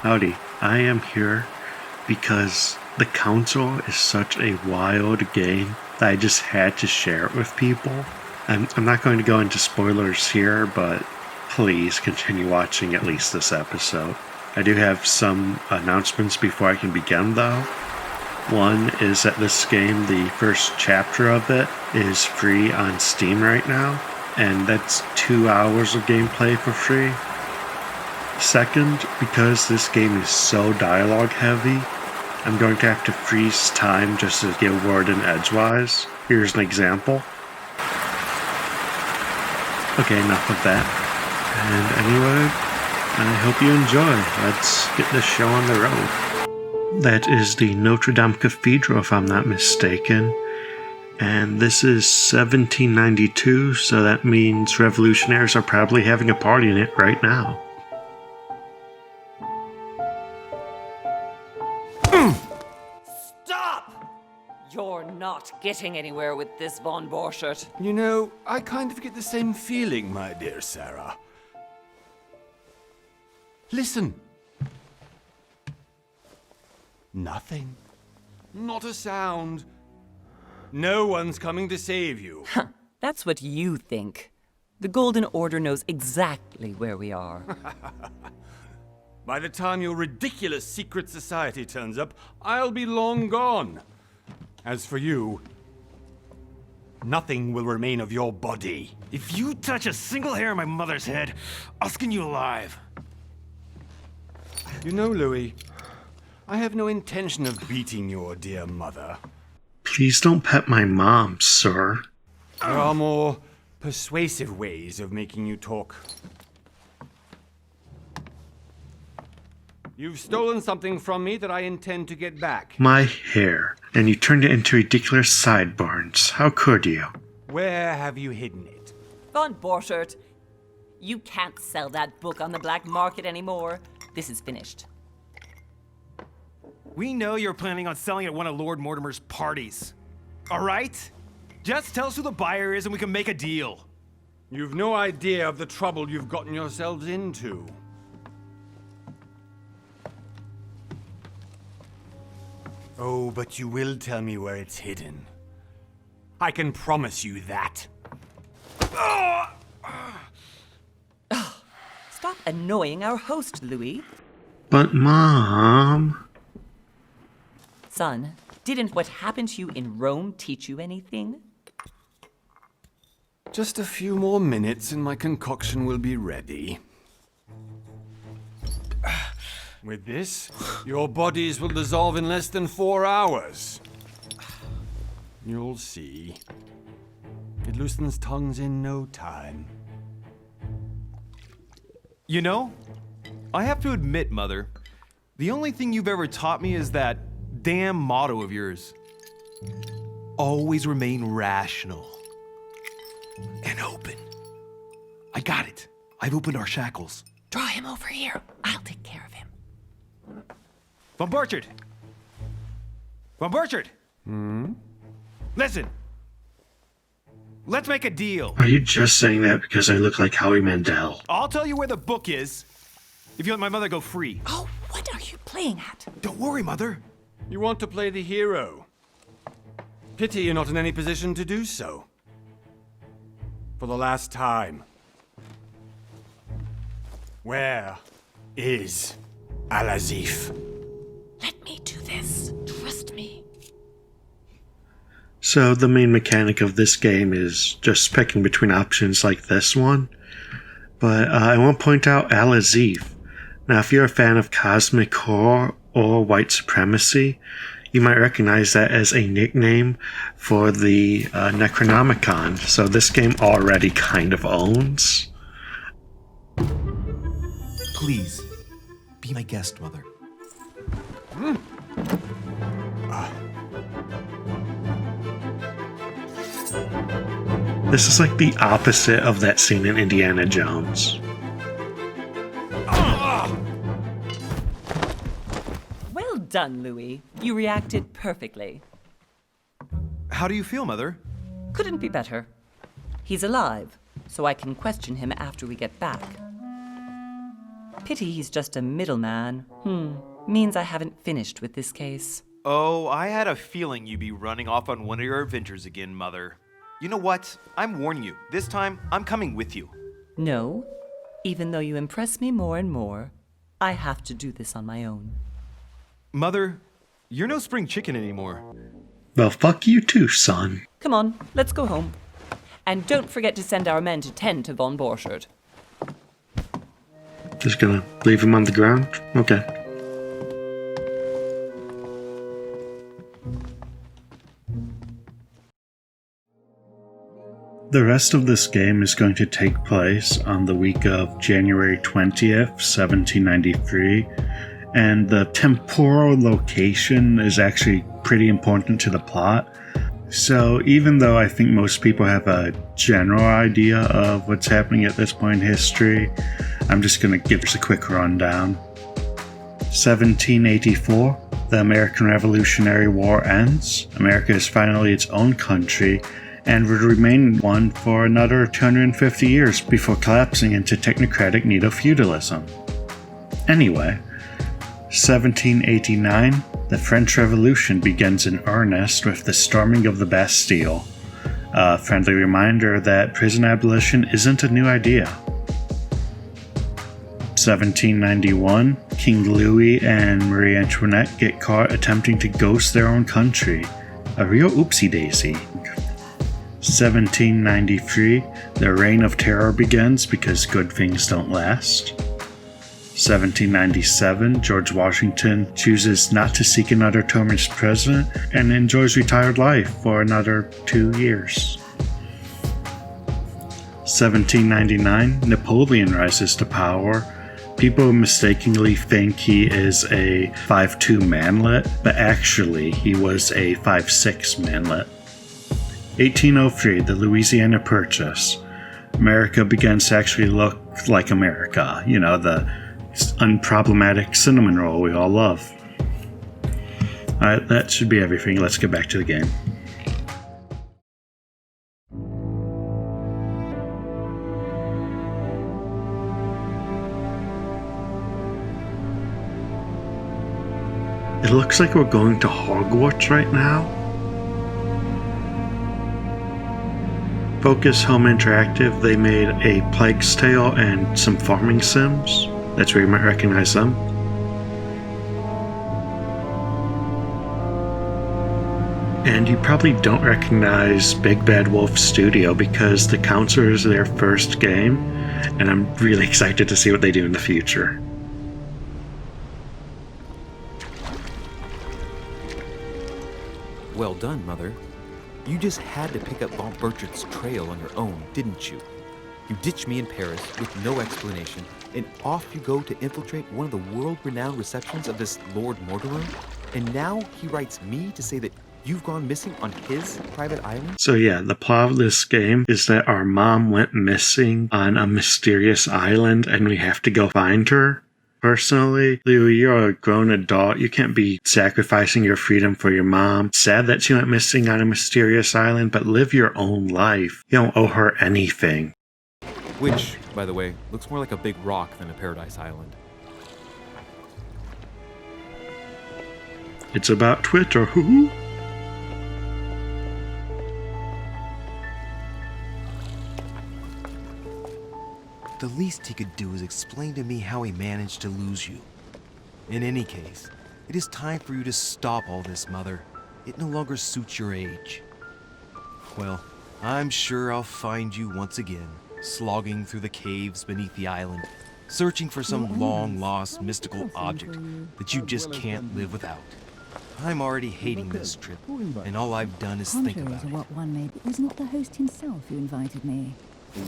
Howdy, I am here because The Council is such a wild game that I just had to share it with people. I'm not going to go into spoilers here, but please continue watching at least this episode. I do have some announcements before I can begin though. One is that this game, the first chapter of it, is free on Steam right now, and that's 2 hours of gameplay for free. Second, because this game is so dialogue heavy, I'm going to have to freeze time just to get a word in edgewise. Here's an example. Okay, enough of that. And anyway, I hope you enjoy. Let's get this show on the road. That is the Notre Dame Cathedral, if I'm not mistaken. And this is 1792, so that means revolutionaries are probably having a party in it right now. You're not getting anywhere with this, von Borchert. You know, I kind of get the same feeling, my dear Sarah. Listen. Nothing. Not a sound. No one's coming to save you. That's what you think. The Golden Order knows exactly where we are. By the time your ridiculous secret society turns up, I'll be long gone. As for you, nothing will remain of your body. If you touch a single hair on my mother's head, I'll skin you alive. You know, Louis, I have no intention of beating your dear mother. Please don't pet my mom, sir. There are more persuasive ways of making you talk. You've stolen something from me that I intend to get back. My hair. And you turned it into ridiculous sideburns. How could you? Where have you hidden it? Von Borchert, you can't sell that book on the black market anymore. This is finished. We know you're planning on selling it at one of Lord Mortimer's parties. All right? Just tell us who the buyer is and we can make a deal. You've no idea of the trouble you've gotten yourselves into. Oh, but you will tell me where it's hidden. I can promise you that. Stop annoying our host, Louis. But Mom... Son, didn't what happened to you in Rome teach you anything? Just a few more minutes and my concoction will be ready. With this, your bodies will dissolve in less than 4 hours. You'll see. It loosens tongues in no time. You know, I have to admit, Mother, the only thing you've ever taught me is that damn motto of yours. Always remain rational. And open. I got it. I've opened our shackles. Draw him over here. I'll take care of him. Von Borchert! Von Borchert! Listen. Let's make a deal. Are you just saying that because I look like Howie Mandel? I'll tell you where the book is if you let my mother go free. Oh, what are you playing at? Don't worry, Mother. You want to play the hero. Pity you're not in any position to do so. For the last time. Where is Al-Azif? Let me do this. Trust me. So the main mechanic of this game is just picking between options like this one. But I want to point out Al-Azif. Now if you're a fan of cosmic horror or white supremacy, you might recognize that as a nickname for the Necronomicon. So this game already kind of owns. Please, be my guest, Mother. This is like the opposite of that scene in Indiana Jones. Well done, Louis. You reacted perfectly. How do you feel, Mother? Couldn't be better. He's alive, so I can question him after we get back. Pity he's just a middleman. Means I haven't finished with this case. Oh, I had a feeling you'd be running off on one of your adventures again, Mother. You know what? I'm warning you. This time, I'm coming with you. No, even though you impress me more and more, I have to do this on my own. Mother, you're no spring chicken anymore. Well, fuck you too, son. Come on, let's go home. And don't forget to send our men to tend to von Borchardt. Just gonna leave him on the ground? Okay. The rest of this game is going to take place on the week of January 20th, 1793, and the temporal location is actually pretty important to the plot. So even though I think most people have a general idea of what's happening at this point in history, I'm just going to give us a quick rundown. 1784, the American Revolutionary War ends. America is finally its own country, and would remain one for another 250 years before collapsing into technocratic neo-feudalism. Anyway, 1789, the French Revolution begins in earnest with the storming of the Bastille. A friendly reminder that prison abolition isn't a new idea. 1791, King Louis and Marie Antoinette get caught attempting to ghost their own country. A real oopsie-daisy. 1793, the Reign of Terror begins because good things don't last. 1797, George Washington chooses not to seek another term as president and enjoys retired life for another 2 years. 1799, Napoleon rises to power. People mistakenly think he is a 5'2" manlet, but actually he was a 5'6" manlet. 1803, the Louisiana Purchase. America begins to actually look like America. You know, the unproblematic cinnamon roll we all love. Alright, that should be everything. Let's get back to the game. It looks like we're going to Hogwarts right now. Focus Home Interactive, they made a Plague's Tale and some farming sims. That's where you might recognize them. And you probably don't recognize Big Bad Wolf Studio because The Counselor is their first game, and I'm really excited to see what they do in the future. Well done, Mother. You just had to pick up von Borchardt's trail on your own, didn't you? You ditched me in Paris with no explanation, and off you go to infiltrate one of the world-renowned receptions of this Lord Mortimer? And now he writes me to say that you've gone missing on his private island? So yeah, the plot of this game is that our mom went missing on a mysterious island and we have to go find her. Personally, Louis, you're a grown adult. You can't be sacrificing your freedom for your mom. Sad that she went missing on a mysterious island, but live your own life. You don't owe her anything. Which, by the way, looks more like a big rock than a paradise island. It's about Twitter, hoo-hoo. The least he could do is explain to me how he managed to lose you. In any case, it is time for you to stop all this, Mother. It no longer suits your age. Well, I'm sure I'll find you once again, slogging through the caves beneath the island, searching for some long-lost mystical object that you just can't live without. I'm already hating this trip, and all I've done is think Contrary about to it. what one may be, it was not the host himself who invited me.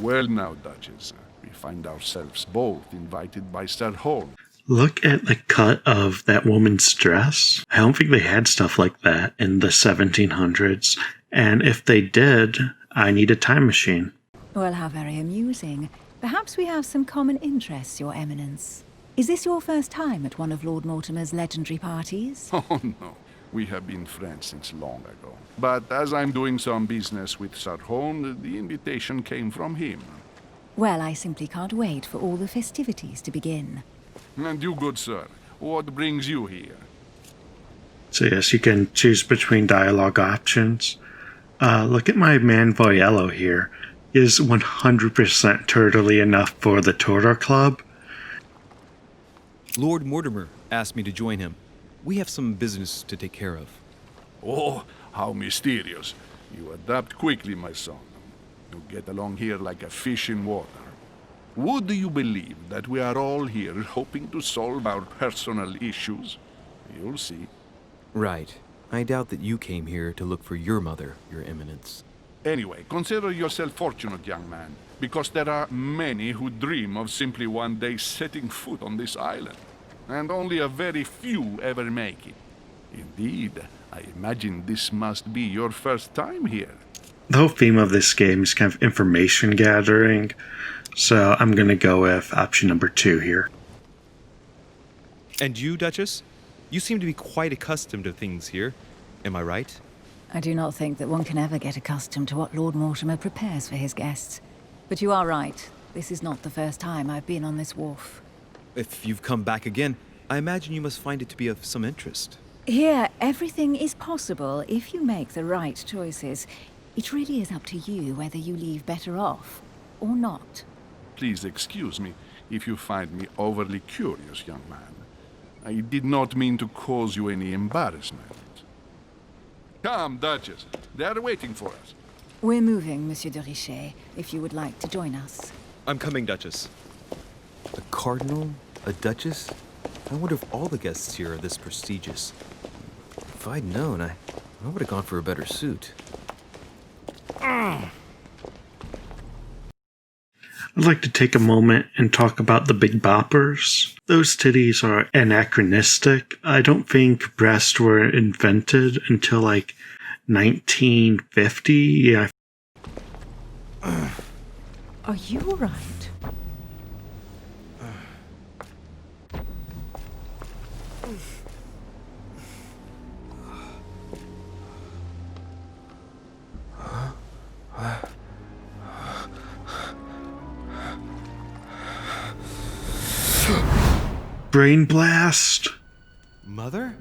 Well now, Duchess, we find ourselves both invited by Sir Holm. Look at the cut of that woman's dress. I don't think they had stuff like that in the 1700s. And if they did, I need a time machine. Well, how very amusing. Perhaps we have some common interests, Your Eminence. Is this your first time at one of Lord Mortimer's legendary parties? Oh no, we have been friends since long ago. But as I'm doing some business with Sir Holm, the invitation came from him. Well, I simply can't wait for all the festivities to begin. And you, good sir, what brings you here? So yes, you can choose between dialogue options. Look at my man Voyello here. He is 100% turtly enough for the Turtle Club. Lord Mortimer asked me to join him. We have some business to take care of. Oh, how mysterious. You adapt quickly, my son. You get along here like a fish in water. Would you believe that we are all here hoping to solve our personal issues? You'll see. Right. I doubt that you came here to look for your mother, Your Eminence. Anyway, consider yourself fortunate, young man, because there are many who dream of simply one day setting foot on this island, and only a very few ever make it. Indeed, I imagine this must be your first time here. The whole theme of this game is kind of information gathering, so I'm going to go with option number 2 here. And you, Duchess? You seem to be quite accustomed to things here. Am I right? I do not think that one can ever get accustomed to what Lord Mortimer prepares for his guests. But you are right. This is not the first time I've been on this wharf. If you've come back again, I imagine you must find it to be of some interest. Here, everything is possible if you make the right choices. It really is up to you whether you leave better off or not. Please excuse me if you find me overly curious, young man. I did not mean to cause you any embarrassment. Come, Duchess. They are waiting for us. We're moving, Monsieur de Richet, if you would like to join us. I'm coming, Duchess. A cardinal? A duchess? I wonder if all the guests here are this prestigious. If I'd known, I would have gone for a better suit. I'd like to take a moment and talk about the Big Boppers. Those titties are anachronistic. I don't think breasts were invented until like 1950. Yeah. Are you all right? Brain blast. Mother?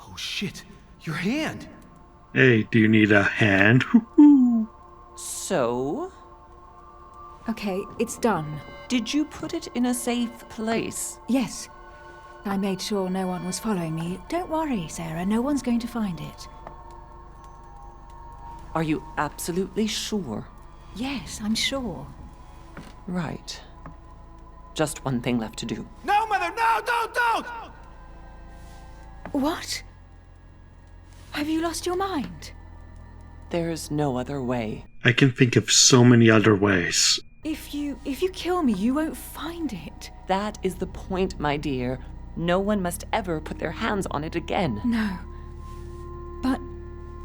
Oh shit, your hand! Hey, do you need a hand? Hoo-hoo. So, Okay, it's done. did you put it in a safe place? Yes. I made sure no one was following me. Don't worry, Sarah, no one's going to find it. Are you absolutely sure? Yes, I'm sure. Right. Just one thing left to do. No, Mother, no, don't! What? Have you lost your mind? There's no other way. I can think of so many other ways. If you kill me, you won't find it. That is the point, my dear. No one must ever put their hands on it again. No. But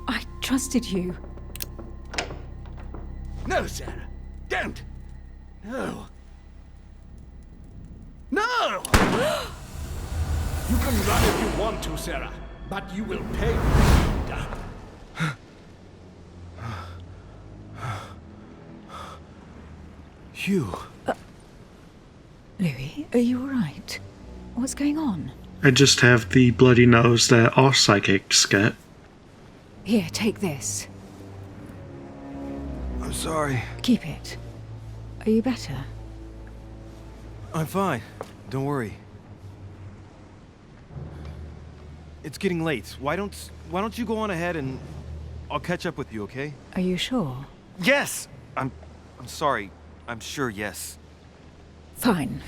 I trusted you. No, Sarah. Don't. No. No! You can run if you want to, Sarah, but you will pay for what you've done. Hugh. Louis, are you all right? What's going on? I just have the bloody nose that all psychics get. Here, take this. I'm sorry. Keep it. Are you better? I'm fine. Don't worry. It's getting late. Why don't you go on ahead and I'll catch up with you, okay? Are you sure? Yes! I'm sorry. I'm sure, yes. Fine.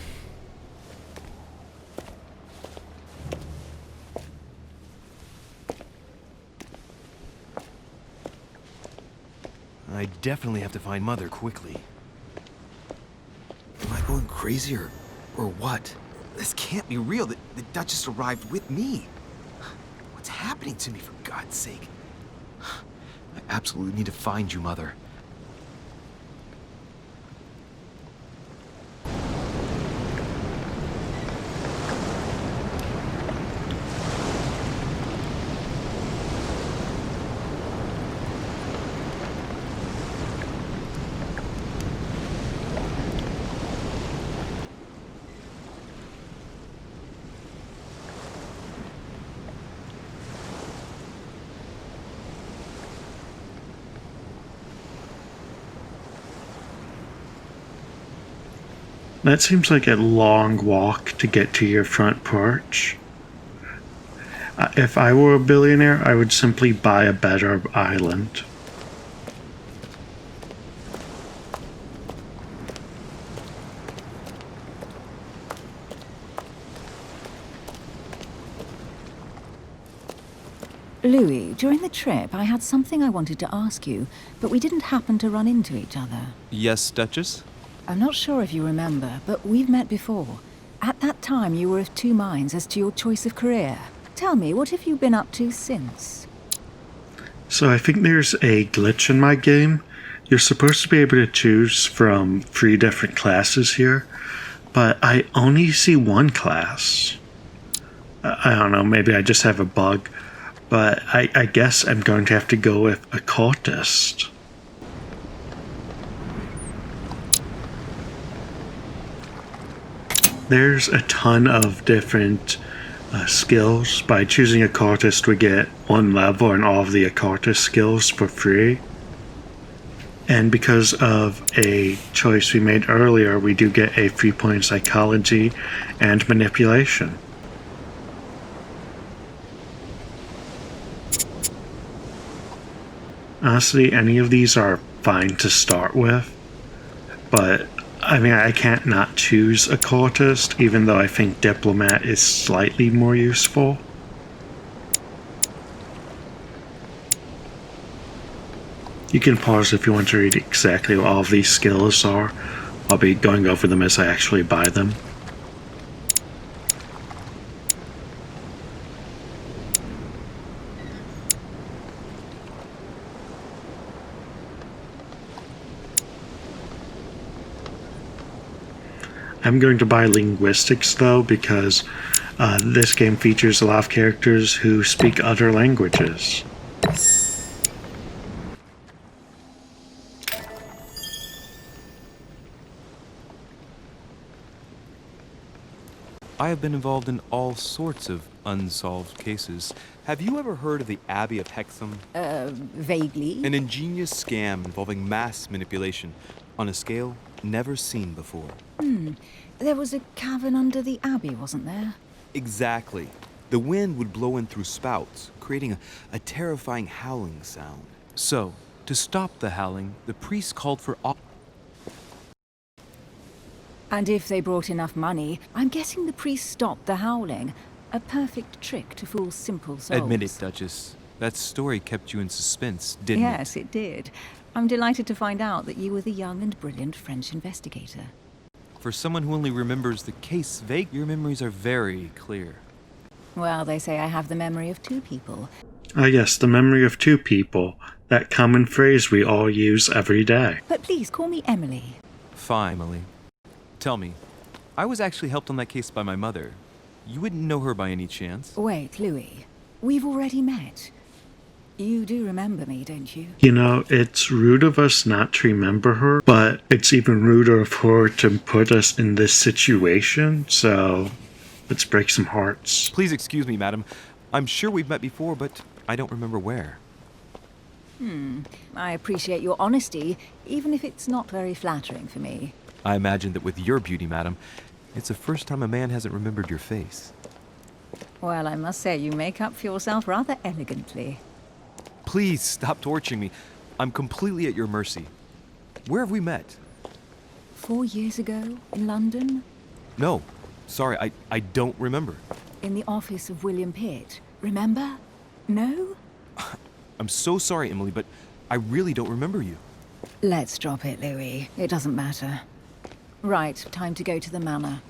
I definitely have to find Mother quickly. Am I going crazy or what? This can't be real. The Duchess arrived with me. What's happening to me, for God's sake? I absolutely need to find you, Mother. That seems like a long walk to get to your front porch. If I were a billionaire, I would simply buy a better island. Louis, during the trip, I had something I wanted to ask you, but we didn't happen to run into each other. Yes, Duchess? I'm not sure if you remember, but we've met before. At that time, you were of two minds as to your choice of career. Tell me, what have you been up to since? So I think there's a glitch in my game. You're supposed to be able to choose from 3 different classes here, but I only see one class. I don't know, maybe I just have a bug. But I guess I'm going to have to go with occultist. There's a ton of different skills. By choosing occultist, we get 1 level and all of the occultist skills for free. And because of a choice we made earlier, we do get a 3-point psychology and manipulation. Honestly, any of these are fine to start with, but I mean, I can't not choose occultist, even though I think diplomat is slightly more useful. You can pause if you want to read exactly what all of these skills are. I'll be going over them as I actually buy them. I'm going to buy linguistics though, because this game features a lot of characters who speak other languages. I have been involved in all sorts of unsolved cases. Have you ever heard of the Abbey of Hexham? Vaguely. An ingenious scam involving mass manipulation on a scale never seen before. There was a cavern under the abbey, wasn't there? Exactly. The wind would blow in through spouts, creating a terrifying howling sound. So, to stop the howling, the priests called for... And if they brought enough money, I'm guessing the priest stopped the howling. A perfect trick to fool simple souls. Admit it, Duchess. That story kept you in suspense, didn't it? Yes, it did. I'm delighted to find out that you were the young and brilliant French investigator. For someone who only remembers the case vague, your memories are very clear. Well, they say I have the memory of 2 people. Ah yes, the memory of 2 people. That common phrase we all use every day. But please, call me Emily. Fine, Emily. Tell me, I was actually helped on that case by my mother. You wouldn't know her by any chance? Wait, Louis. We've already met. You do remember me, don't you? You know, it's rude of us not to remember her, but it's even ruder of her to put us in this situation, so let's break some hearts. Please excuse me, madam. I'm sure we've met before, but I don't remember where. I appreciate your honesty, even if it's not very flattering for me. I imagine that with your beauty, madam, it's the first time a man hasn't remembered your face. Well, I must say, you make up for yourself rather elegantly. Please stop torturing me. I'm completely at your mercy. Where have we met? 4 years ago, in London, No. Sorry, I don't remember. in the office of William Pitt. Remember? No? I'm so sorry, Emily, but I really don't remember you. Let's drop it, Louis. It doesn't matter. Right, time to go to the manor.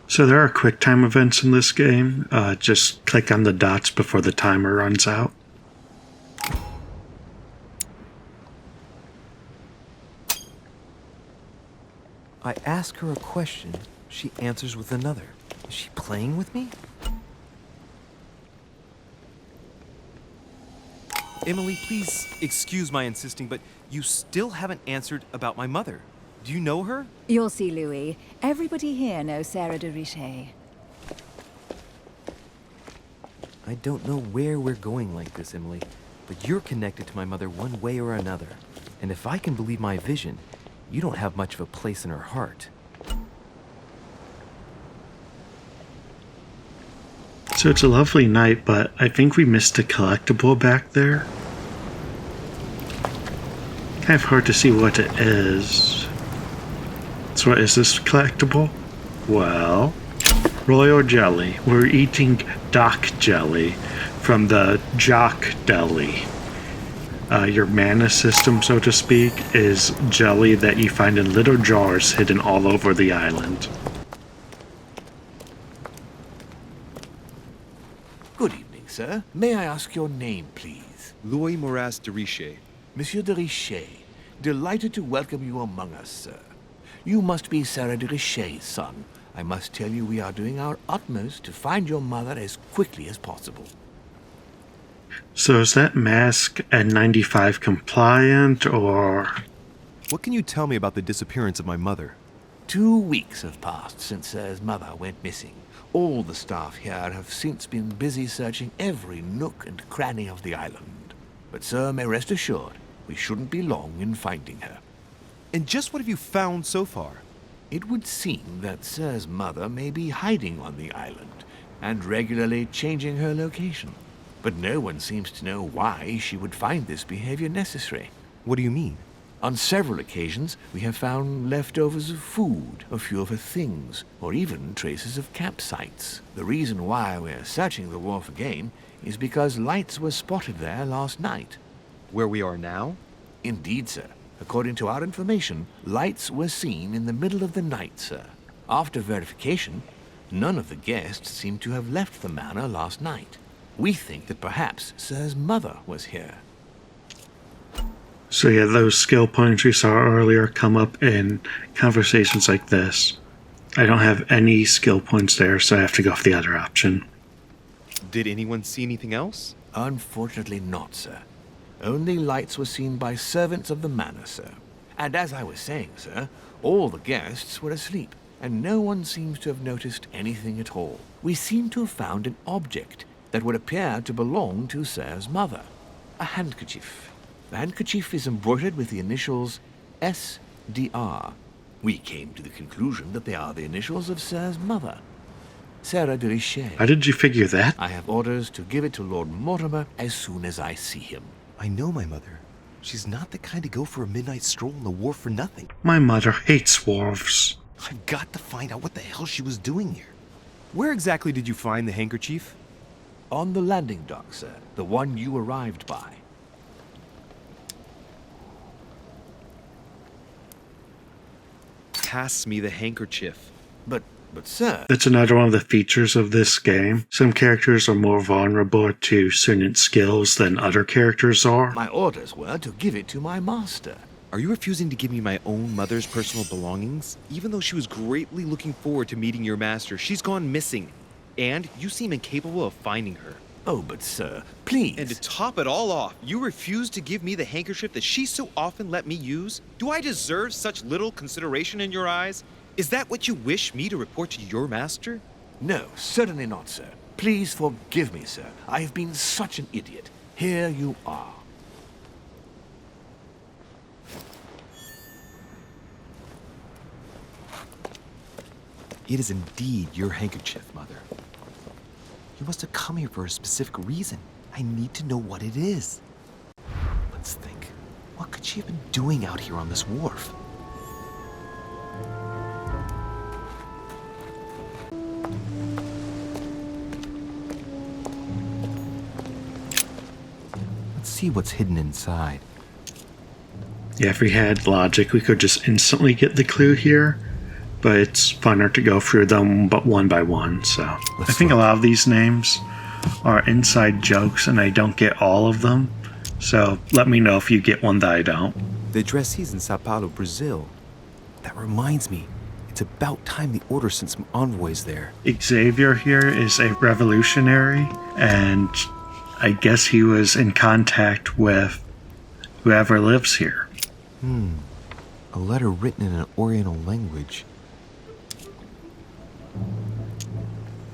So there are quick time events in this game. Just click on the dots before the timer runs out. I ask her a question, she answers with another. Is she playing with me? Emily, please excuse my insisting, but you still haven't answered about my mother. Do you know her? You'll see, Louis. Everybody here knows Sarah de Richet. I don't know where we're going like this, Emily, but you're connected to my mother one way or another. And if I can believe my vision, you don't have much of a place in her heart. So it's a lovely night, but I think we missed a collectible back there. Kind of hard to see what it is. So what is this collectible? Well, royal jelly. We're eating Doc jelly from the Jock Deli. Your mana system, so to speak, is jelly that you find in little jars hidden all over the island. Good evening, sir. May I ask your name, please? Louis de Richet. Monsieur de Richet, delighted to welcome you among us, sir. You must be Sarah de Richet's son. I must tell you we are doing our utmost to find your mother as quickly as possible. So is that mask N95 compliant, or...? What can you tell me about the disappearance of my mother? 2 weeks have passed since Sir's mother went missing. All the staff here have since been busy searching every nook and cranny of the island. But Sir may rest assured, we shouldn't be long in finding her. And just what have you found so far? It would seem that Sir's mother may be hiding on the island and regularly changing her location. But no one seems to know why she would find this behavior necessary. What do you mean? On several occasions, we have found leftovers of food, a few of her things, or even traces of campsites. The reason why we're searching the wharf again is because lights were spotted there last night. Where we are now? Indeed, sir. According to our information, lights were seen in the middle of the night, sir. After verification, none of the guests seem to have left the manor last night. We think that perhaps Sir's mother was here. So yeah, those skill points we saw earlier come up in conversations like this. I don't have any skill points there, so I have to go for the other option. Did anyone see anything else? Unfortunately not, sir. Only lights were seen by servants of the manor, sir. And as I was saying, sir, all the guests were asleep, and no one seems to have noticed anything at all. We seem to have found an object that would appear to belong to Sir's mother. A handkerchief. The handkerchief is embroidered with the initials SDR. We came to the conclusion that they are the initials of Sir's mother, Sarah de Richet. How did you figure that? I have orders to give it to Lord Mortimer as soon as I see him. I know my mother. She's not the kind to go for a midnight stroll on the wharf for nothing. My mother hates wharves. I've got to find out what the hell she was doing here. Where exactly did you find the handkerchief? On the landing dock, sir. The one you arrived by. Pass me the handkerchief. But sir... That's another one of the features of this game. Some characters are more vulnerable to certain skills than other characters are. My orders were to give it to my master. Are you refusing to give me my own mother's personal belongings? Even though she was greatly looking forward to meeting your master, she's gone missing. And you seem incapable of finding her. Oh, but sir, please. And to top it all off, you refuse to give me the handkerchief that she so often let me use? Do I deserve such little consideration in your eyes? Is that what you wish me to report to your master? No, certainly not, sir. Please forgive me, sir. I have been such an idiot. Here you are. It is indeed your handkerchief, Mother. You must have come here for a specific reason. I need to know what it is. Let's think. What could she have been doing out here on this wharf? Let's see what's hidden inside. Yeah, if we had logic, we could just instantly get the clue here. But it's funner to go through them but one by one, so... I think a lot of these names are inside jokes and I don't get all of them. So let me know if you get one that I don't. The address is in Sao Paulo, Brazil. That reminds me, it's about time the Order sent some envoys there. Xavier here is a revolutionary, and I guess he was in contact with whoever lives here. A letter written in an Oriental language.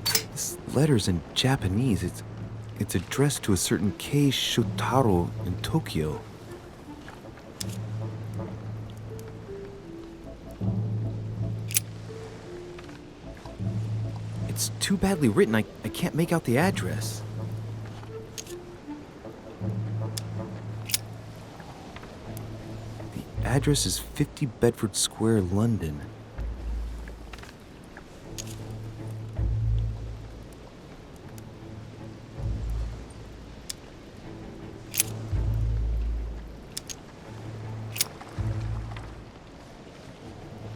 This letter's in Japanese. It's addressed to a certain Kei Shotaro in Tokyo. It's too badly written, I can't make out the address. The address is 50 Bedford Square, London.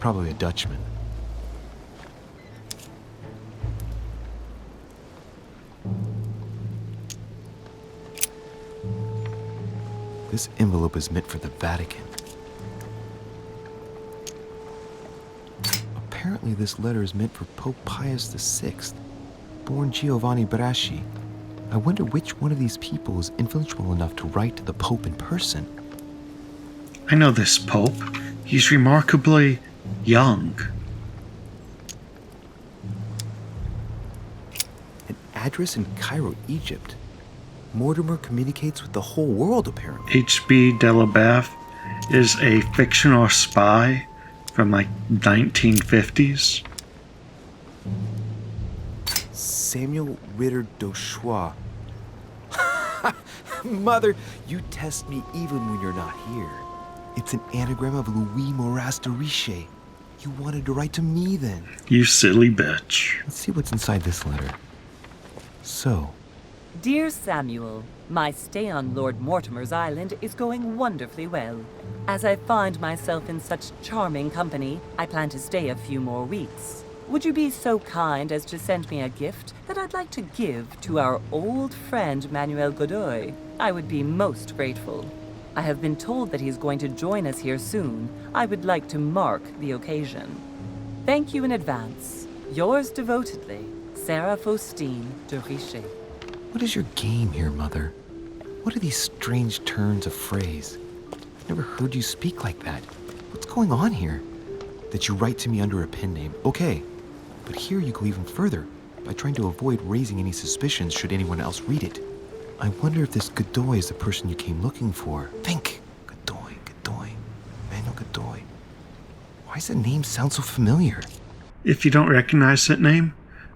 Probably a Dutchman. This envelope is meant for the Vatican. Apparently this letter is meant for Pope Pius VI, born Giovanni Braschi. I wonder which one of these people is influential enough to write to the Pope in person. I know this Pope. He's remarkably young. An address in Cairo, Egypt. Mortimer communicates with the whole world, apparently. H.B. Delabath is a fictional spy from like 1950s. Samuel Ritter d'Auchois. Mother, you test me even when you're not here. It's an anagram of Louis de Richet. You wanted to write to me then. You silly bitch. Let's see what's inside this letter. So, Dear Samuel, my stay on Lord Mortimer's island is going wonderfully well. As I find myself in such charming company, I plan to stay a few more weeks. Would you be so kind as to send me a gift that I'd like to give to our old friend Manuel Godoy? I would be most grateful. I have been told that he's going to join us here soon. I would like to mark the occasion. Thank you in advance. Yours devotedly, Sarah Faustine de Richet. what is your game here, Mother? What are these strange turns of phrase? I've never heard you speak like that. What's going on here? That you write to me under a pen name, okay. But here you go even further, by trying to avoid raising any suspicions should anyone else read it. I wonder if this Godoy is the person you came looking for. Think! Godoy. Manuel Godoy. Why does the name sound so familiar? If you don't recognize that name,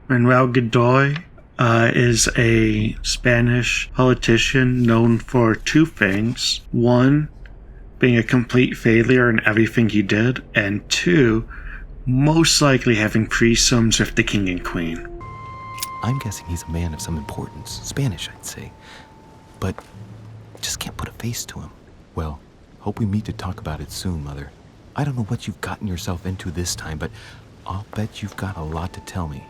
Manuel Godoy is a Spanish politician known for two things. One, being a complete failure in everything he did, and two, most likely having threesomes with the king and queen. I'm guessing he's a man of some importance. Spanish, I'd say. But just can't put a face to him. Well, hope we meet to talk about it soon, Mother. I don't know what you've gotten yourself into this time, but I'll bet you've got a lot to tell me.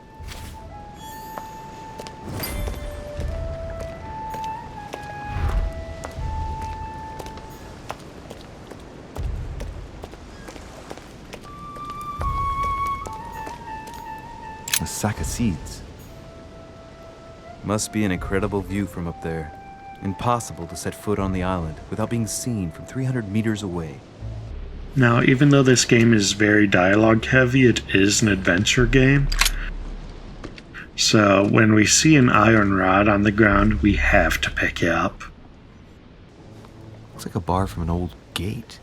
A sack of seeds. Must be an incredible view from up there. Impossible to set foot on the island without being seen from 300 meters away. Now, even though this game is very dialogue heavy, it is an adventure game. So when we see an iron rod on the ground, we have to pick it up. Looks like a bar from an old gate.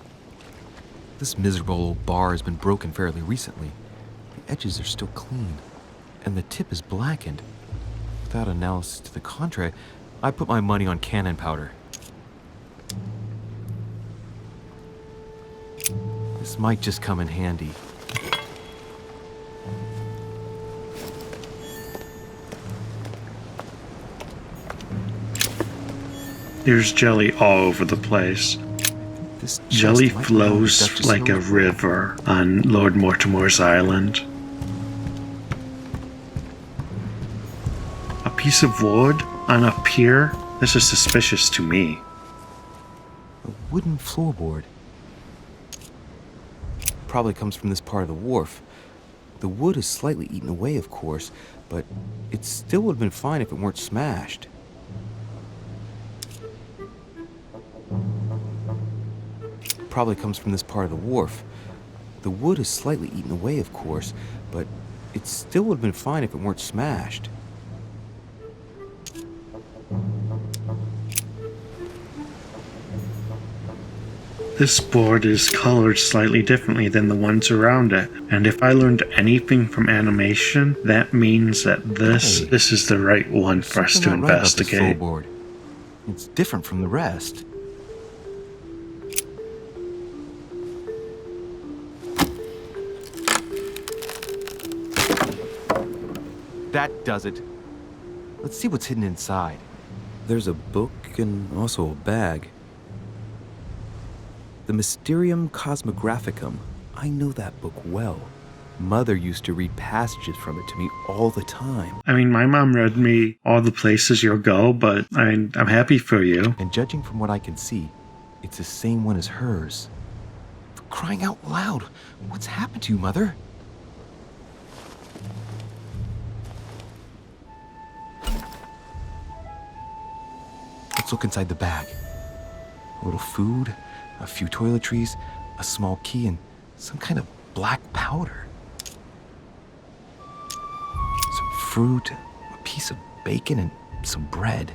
This miserable old bar has been broken fairly recently. The edges are still clean, and the tip is blackened. Without analysis to the contrary, I put my money on cannon powder. This might just come in handy. There's jelly all over the place. This Jelly chest might belong to flows Duchess like a Hilary. river on Lord Mortimer's island. A piece of wood on a pier? This is suspicious to me. A wooden floorboard. Probably comes from this part of the wharf. The wood is slightly eaten away, of course, but it still would have been fine if it weren't smashed. Probably comes from this part of the wharf. The wood is slightly eaten away, of course, but it still would have been fine if it weren't smashed. This board is colored slightly differently than the ones around it, and if I learned anything from animation, that means that this is the right one for us to Something not right about this investigate. soul board. It's different from the rest. That does it. Let's see what's hidden inside. There's a book and also a bag. The Mysterium Cosmographicum. I know that book well. Mother used to read passages from it to me all the time. I mean, my mom read me all the places you'll go, but I'm happy for you. And judging from what I can see, it's the same one as hers. For crying out loud, what's happened to you, Mother? Let's look inside the bag. A little food, a few toiletries, a small key, and some kind of black powder. Some fruit, a piece of bacon, and some bread.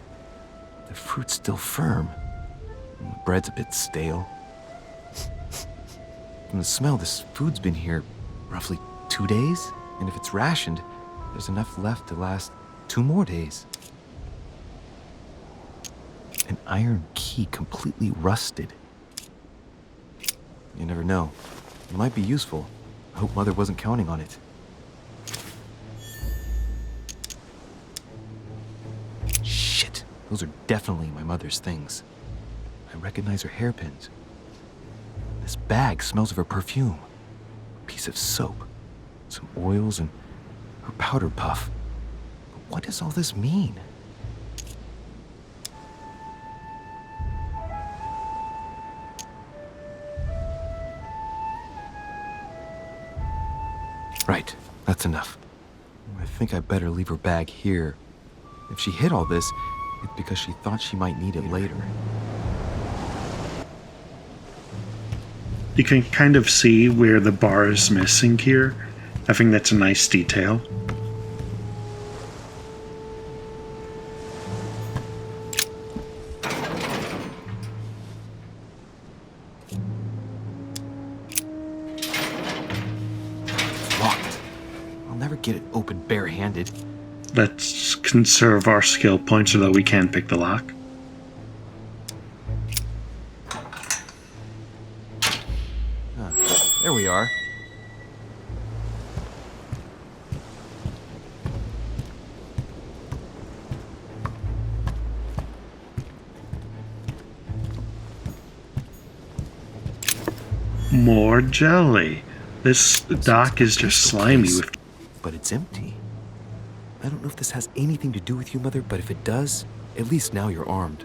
The fruit's still firm. And the bread's a bit stale. From the smell, this food's been here roughly 2 days. And if it's rationed, there's enough left to last 2 more days. An iron key completely rusted. You never know. It might be useful. I hope Mother wasn't counting on it. Shit! Those are definitely my mother's things. I recognize her hairpins. This bag smells of her perfume. A piece of soap, some oils, and her powder puff. But what does all this mean? Right, that's enough. I think I better leave her bag here. If she hid all this, it's because she thought she might need it later. You can kind of see where the bar is missing here. I think that's a nice detail. Locked. I'll never get it open barehanded. Let's conserve our skill points so that we can pick the lock. There we are. More jelly. This dock is just slimy with... But it's empty. I don't know if this has anything to do with you, Mother, but if it does, at least now you're armed.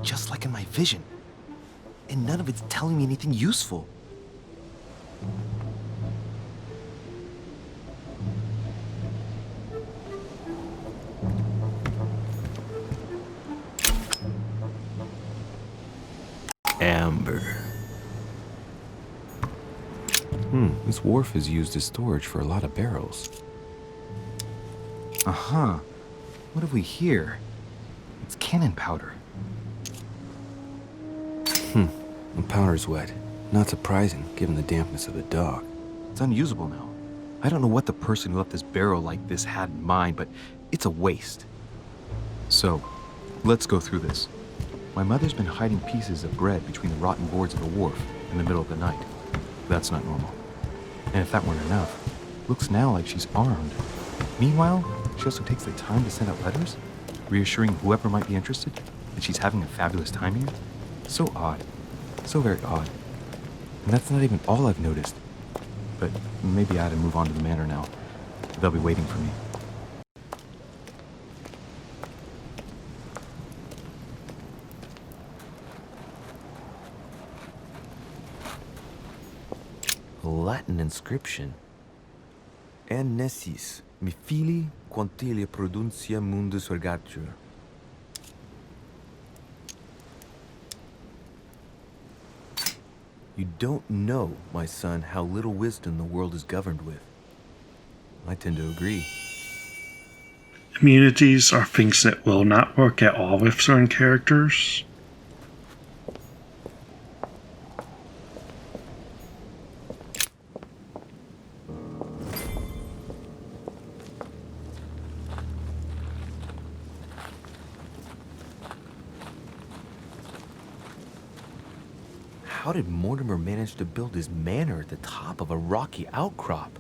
Just like in my vision. And none of it's telling me anything useful. Amber. This wharf is used as storage for a lot of barrels. Uh-huh. What have we here? It's cannon powder. The powder's wet. Not surprising, given the dampness of the dock. It's unusable now. I don't know what the person who left this barrel like this had in mind, but it's a waste. So, let's go through this. My mother's been hiding pieces of bread between the rotten boards of the wharf in the middle of the night. That's not normal. And if that weren't enough, looks now like she's armed. Meanwhile, she also takes the time to send out letters, reassuring whoever might be interested that she's having a fabulous time here. So odd. So very odd. And that's not even all I've noticed. But maybe I ought to move on to the manor now. They'll be waiting for me. A Latin inscription. En nessis, mi fili, quantilia produncia mundus ergatur. You don't know, my son, how little wisdom the world is governed with. I tend to agree. Immunities are things that will not work at all with certain characters. how did Mortimer manage to build his manor at the top of a rocky outcrop?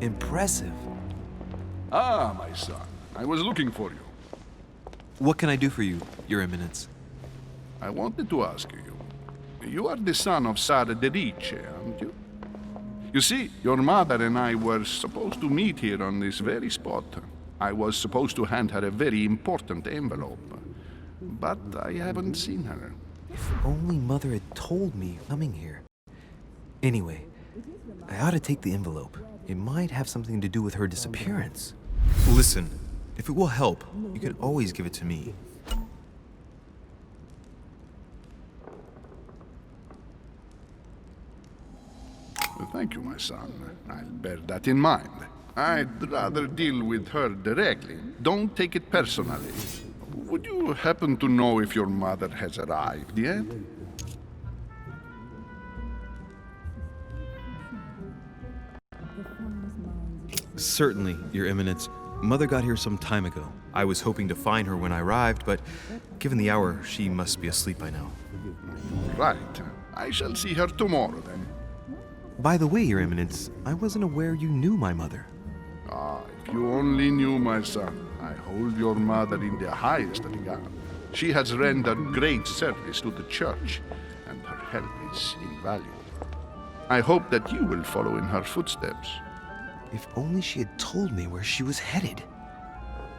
Impressive. Ah, my son. I was looking for you. What can I do for you, Your Eminence? I wanted to ask you. You are the son of Sir de Richet, aren't you? You see, your mother and I were supposed to meet here on this very spot. I was supposed to hand her a very important envelope. But I haven't seen her. If only Mother had told me coming here. Anyway, I ought to take the envelope. It might have something to do with her disappearance. Listen, if it will help, you can always give it to me. Well, thank you, my son. I'll bear that in mind. I'd rather deal with her directly. Don't take it personally. Would you happen to know if your mother has arrived yet? Certainly, Your Eminence. Mother got here some time ago. I was hoping to find her when I arrived, but given the hour, she must be asleep by now. Right. I shall see her tomorrow, then. By the way, Your Eminence, I wasn't aware you knew my mother. Ah, if you only knew, my son. I hold your mother in the highest regard. She has rendered great service to the church, and her help is invaluable. I hope that you will follow in her footsteps. If only she had told me where she was headed.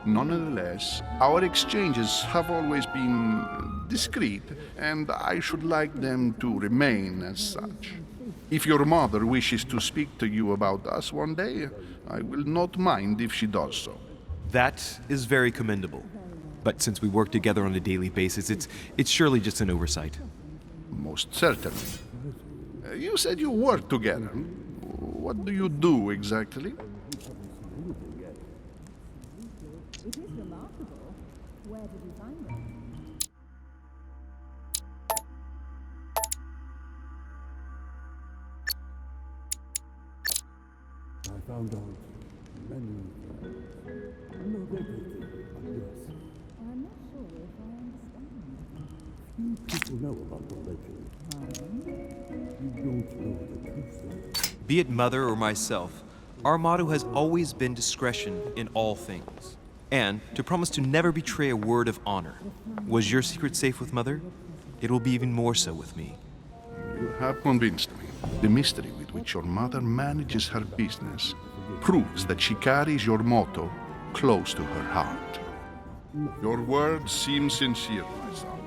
Nonetheless, our exchanges have always been discreet, and I should like them to remain as such. If your mother wishes to speak to you about us one day, I will not mind if she does so. That is very commendable. But since we work together on a daily basis, it's surely just an oversight. Most certainly. You said you work together. What do you do exactly? It is remarkable. Where did you find it? I found out many not everything, yes. I'm not sure if I understand. Few people know about the legend. You don't know the truth. Be it Mother or myself, our motto has always been discretion in all things, and to promise to never betray a word of honor. Was your secret safe with Mother? It will be even more so with me. You have convinced me. The mystery with which your mother manages her business proves that she carries your motto close to her heart. Your words seem sincere, my son.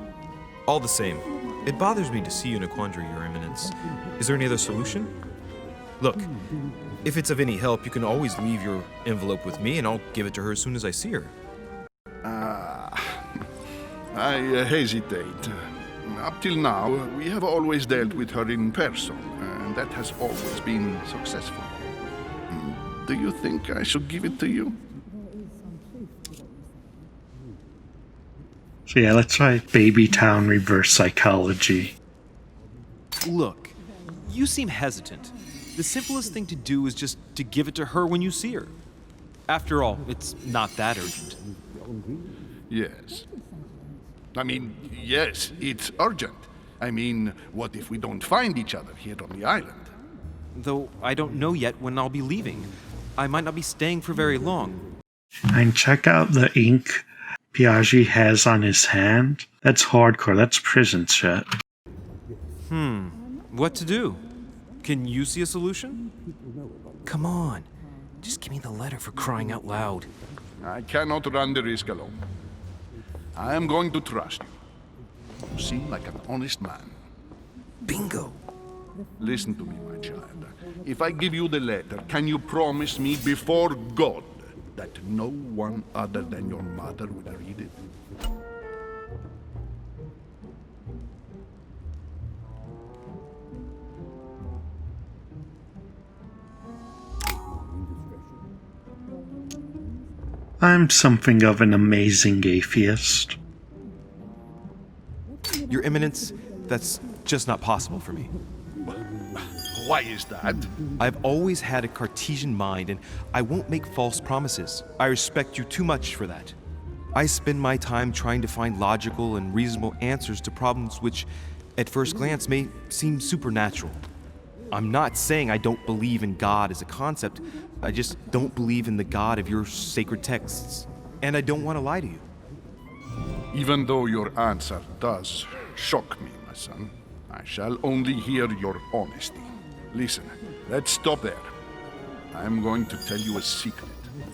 All the same, it bothers me to see you in a quandary, Your Eminence. Is there any other solution? Look, if it's of any help, you can always leave your envelope with me and I'll give it to her as soon as I see her. I hesitate. Up till now, we have always dealt with her in person, and that has always been successful. Do you think I should give it to you? So yeah, let's try Baby Town reverse psychology. Look, you seem hesitant. The simplest thing to do is just to give it to her when you see her. After all, it's not that urgent. Yes. I mean, yes, it's urgent. I mean, what if we don't find each other here on the island? Though I don't know yet when I'll be leaving. I might not be staying for very long. And check out the ink Piaggi has on his hand. That's hardcore. That's prison shit. What to do? Can you see a solution? Come on. Just give me the letter for crying out loud. I cannot run the risk alone. I am going to trust you. You seem like an honest man. Bingo! Listen to me, my child. If I give you the letter, can you promise me before God that no one other than your mother will read it? I'm something of an amazing atheist. Your Eminence, that's just not possible for me. Why is that? I've always had a Cartesian mind, and I won't make false promises. I respect you too much for that. I spend my time trying to find logical and reasonable answers to problems which, at first glance, may seem supernatural. I'm not saying I don't believe in God as a concept. I just don't believe in the God of your sacred texts. And I don't want to lie to you. Even though your answer does shock me, my son, I shall only hear your honesty. Listen, let's stop there. I'm going to tell you a secret,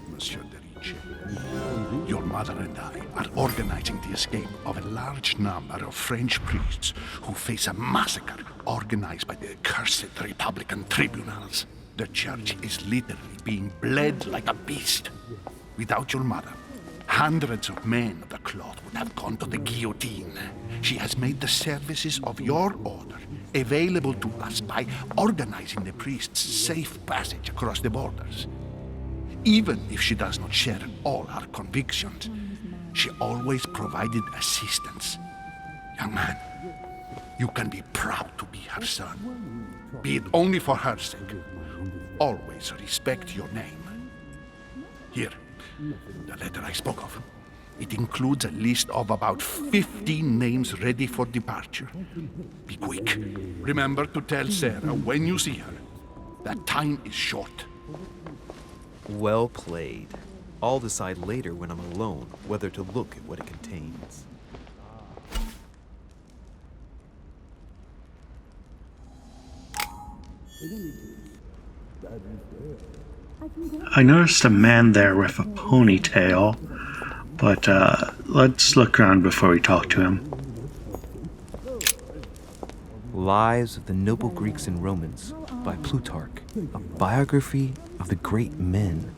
Monsieur de Richet. Your mother and I are organizing the escape of a large number of French priests who face a massacre organized by the accursed Republican tribunals. The church is literally being bled like a beast. Without your mother, hundreds of men of the cloth would have gone to the guillotine. She has made the services of your order available to us by organizing the priests' safe passage across the borders. Even if she does not share all our convictions, she always provided assistance. Young man, you can be proud to be her son. Be it only for her sake. Always respect your name. Here, the letter I spoke of. It includes a list of about 15 names ready for departure. Be quick. Remember to tell Sarah when you see her that time is short. Well played. I'll decide later when I'm alone whether to look at what it contains. I noticed a man there with a ponytail, but let's look around before we talk to him. Lives of the Noble Greeks and Romans by Plutarch, a biography of the great men.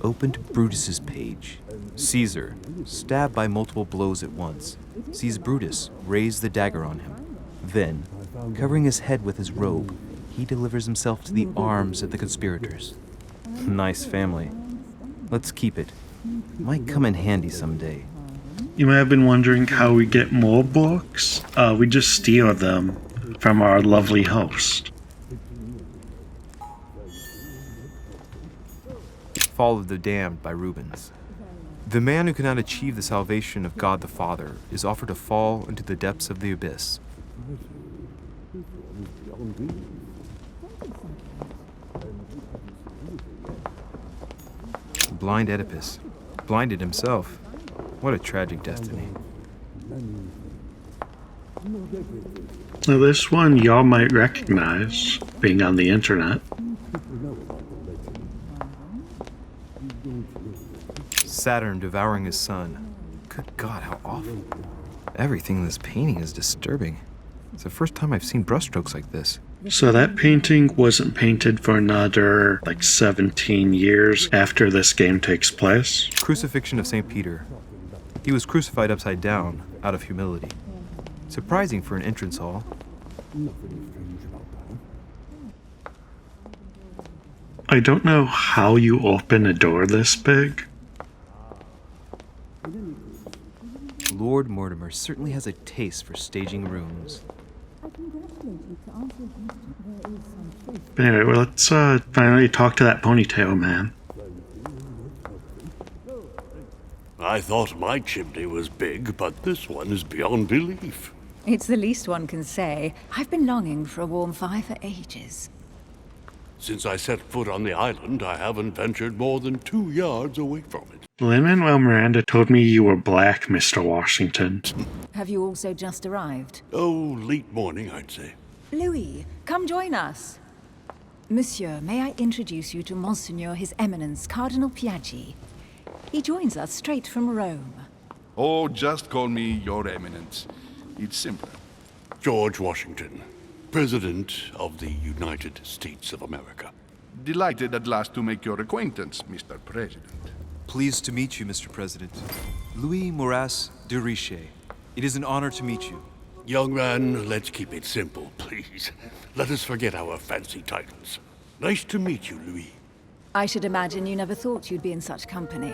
Open to Brutus's page. Caesar, stabbed by multiple blows at once, sees Brutus raise the dagger on him. Then, covering his head with his robe, he delivers himself to the arms of the conspirators. Nice family. Let's keep it. Might come in handy someday. You may have been wondering how we get more books. We just steal them from our lovely host. Fall of the Damned by Rubens. The man who cannot achieve the salvation of God the Father is offered to fall into the depths of the abyss. Blind Oedipus. Blinded himself. What a tragic destiny. Now this one y'all might recognize, being on the internet. Saturn devouring his son. Good God, how awful. Everything in this painting is disturbing. It's the first time I've seen brushstrokes like this. So that painting wasn't painted for another, 17 years after this game takes place? Crucifixion of St. Peter. He was crucified upside down, out of humility. Surprising for an entrance hall. I don't know how you open a door this big. Lord Mortimer certainly has a taste for staging rooms. But anyway, well, let's finally talk to that ponytail man. I thought my chimney was big, but this one is beyond belief. It's the least one can say. I've been longing for a warm fire for ages. Since I set foot on the island, I haven't ventured more than 2 yards away from it. Lin-Manuel Miranda told me you were black, Mr. Washington. Have you also just arrived? Oh, late morning, I'd say. Louis, come join us. Monsieur, may I introduce you to Monseigneur His Eminence, Cardinal Piaggi. He joins us straight from Rome. Oh, just call me Your Eminence. It's simpler. George Washington, President of the United States of America. Delighted at last to make your acquaintance, Mr. President. Pleased to meet you, Mr. President. Louis de Richet. It is an honor to meet you. Young man, let's keep it simple, please. Let us forget our fancy titles. Nice to meet you, Louis. I should imagine you never thought you'd be in such company.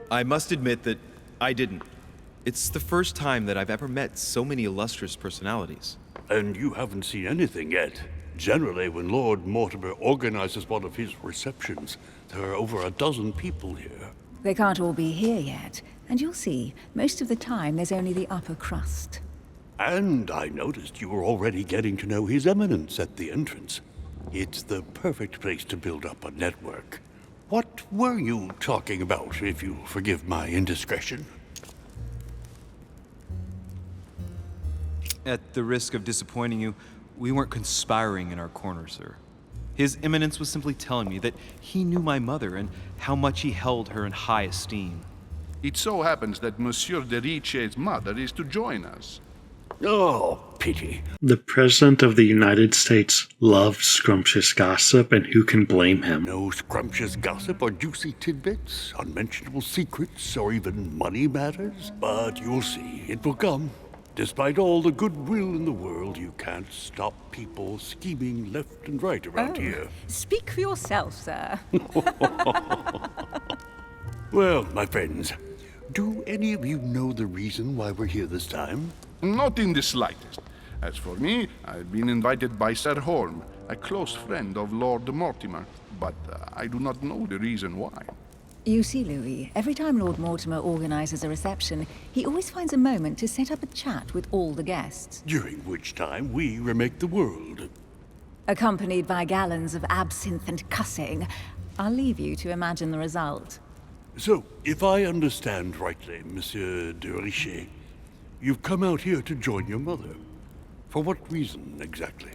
I must admit that I didn't. It's the first time that I've ever met so many illustrious personalities. And you haven't seen anything yet. Generally, when Lord Mortimer organizes one of his receptions, there are over a dozen people here. They can't all be here yet, and you'll see, most of the time there's only the upper crust. And I noticed you were already getting to know His Eminence at the entrance. It's the perfect place to build up a network. What were you talking about, if you'll forgive my indiscretion? At the risk of disappointing you, we weren't conspiring in our corner, sir. His Eminence was simply telling me that he knew my mother and how much he held her in high esteem. It so happens that Monsieur de Richet's mother is to join us. Oh, pity. The President of the United States loves scrumptious gossip, and who can blame him? No scrumptious gossip or juicy tidbits, unmentionable secrets, or even money matters. But you'll see, it will come. Despite all the goodwill in the world, you can't stop people scheming left and right around here. Speak for yourself, sir. Well, my friends, do any of you know the reason why we're here this time? Not in the slightest. As for me, I've been invited by Sir Holm, a close friend of Lord Mortimer, but I do not know the reason why. You see, Louis, every time Lord Mortimer organizes a reception, he always finds a moment to set up a chat with all the guests. During which time we remake the world. Accompanied by gallons of absinthe and cussing. I'll leave you to imagine the result. So, if I understand rightly, Monsieur de Richet, you've come out here to join your mother. For what reason, exactly?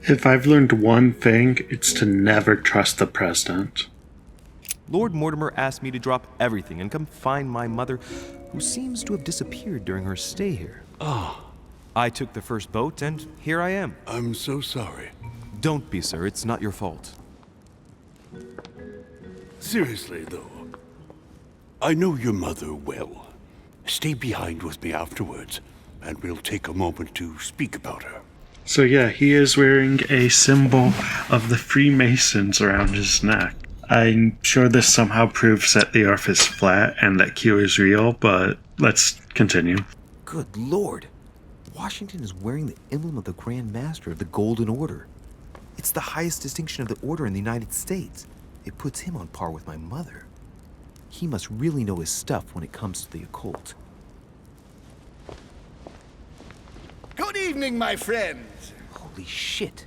If I've learned one thing, it's to never trust the President. Lord Mortimer asked me to drop everything and come find my mother, who seems to have disappeared during her stay here. Ah. I took the first boat, and here I am. I'm so sorry. Don't be, sir. It's not your fault. Seriously, though, I know your mother well. Stay behind with me afterwards, and we'll take a moment to speak about her. So yeah, he is wearing a symbol of the Freemasons around his neck. I'm sure this somehow proves that the Earth is flat and that Q is real, but let's continue. Good Lord. Washington is wearing the emblem of the Grand Master of the Golden Order. It's the highest distinction of the order in the United States. It puts him on par with my mother. He must really know his stuff when it comes to the occult. Good evening, my friends. Holy shit.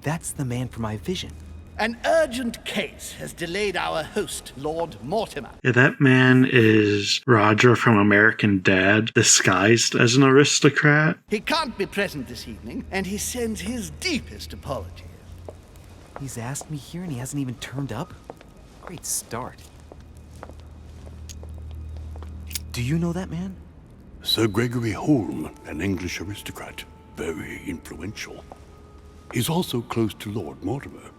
That's the man for my vision. An urgent case has delayed our host, Lord Mortimer. Yeah, that man is Roger from American Dad, disguised as an aristocrat. He can't be present this evening, and he sends his deepest apologies. He's asked me here and he hasn't even turned up? Great start. Do you know that man? Sir Gregory Holm, an English aristocrat, very influential. He's also close to Lord Mortimer,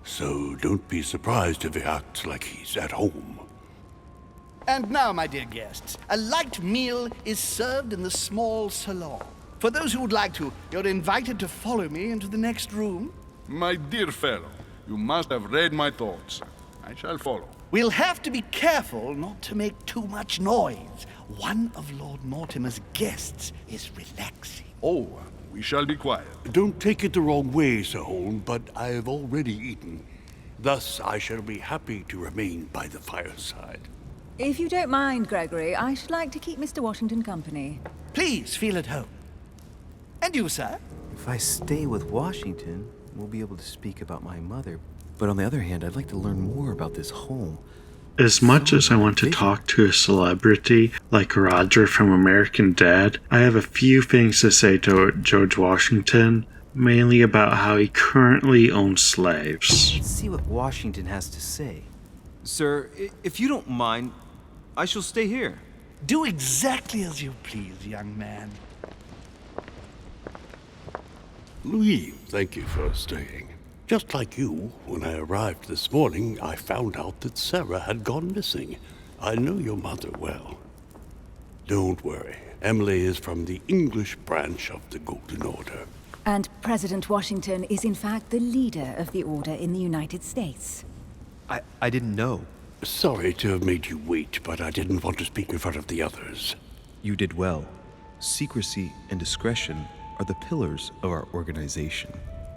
so don't be surprised if he acts like he's at home. And now, my dear guests, a light meal is served in the small salon. For those who would like to, you're invited to follow me into the next room. My dear fellow, you must have read my thoughts. I shall follow. We'll have to be careful not to make too much noise. One of Lord Mortimer's guests is relaxing. Oh, we shall be quiet. Don't take it the wrong way, Sir Holm, but I have already eaten. Thus, I shall be happy to remain by the fireside. If you don't mind, Gregory, I should like to keep Mr. Washington company. Please feel at home. And you, sir? If I stay with Washington, we'll be able to speak about my mother. But on the other hand, I'd like to learn more about this home. As much as I want to talk to a celebrity like Roger from American Dad, I have a few things to say to George Washington, mainly about how he currently owns slaves. Let's see what Washington has to say. Sir, if you don't mind, I shall stay here. Do exactly as you please, young man. Louis, thank you for staying. Just like you, when I arrived this morning, I found out that Sarah had gone missing. I know your mother well. Don't worry. Emily is from the English branch of the Golden Order. And President Washington is in fact the leader of the Order in the United States. I didn't know. Sorry to have made you wait, but I didn't want to speak in front of the others. You did well. Secrecy and discretion are the pillars of our organization.